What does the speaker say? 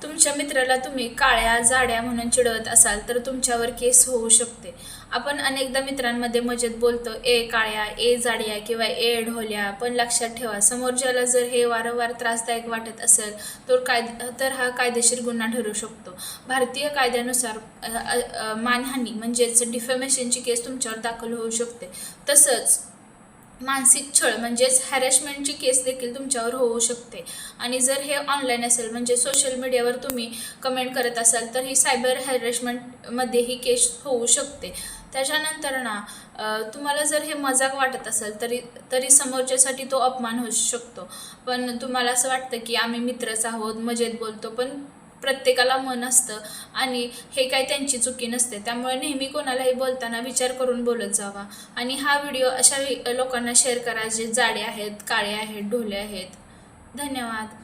तुमच्या मित्राला तुम्ही काळ्या जाड्या म्हणून चिडवत असाल तर तुमच्यावर केस होऊ शकते. आपण अनेकदा मित्रांमध्ये मजेत बोलतो, ए काळ्या, ए जाड्या किंवा ए ढोल्या. पण लक्षात ठेवा, समोरच्याला जर हे वारंवार त्रासदायक वाटत असेल तर हा कायदेशीर गुन्हा ठरू शकतो. भारतीय कायद्यानुसार मानहानी म्हणजेच डिफेमेशनची केस तुमच्यावर दाखल होऊ शकते. तसंच मानसिक छळ म्हणजेच हॅरेसमेंटची केस देखील तुमच्यावर होऊ शकते. आणि जर हे ऑनलाईन असेल म्हणजे सोशल मीडियावर तुम्ही कमेंट करत असाल तर ही सायबर हॅरेसमेंटमध्ये ही केस होऊ शकते. त्याच्यानंतर तुम्हाला जर हे मजाक वाटत असेल तरी समोरच्यासाठी तो अपमान होऊ शकतो. पण तुम्हाला असं वाटतं की आम्ही मित्रच आहोत, मजेत बोलतो, पण प्रत्येकाला मन असतं आणि हे काही त्यांची चुकी नसते. त्यामुळे नेहमी कोणालाही बोलताना विचार करून बोलत जावा. आणि हा व्हिडिओ अशा लोकांना शेअर करा जे जाडे आहेत, काळे आहेत, ढोले आहेत. धन्यवाद.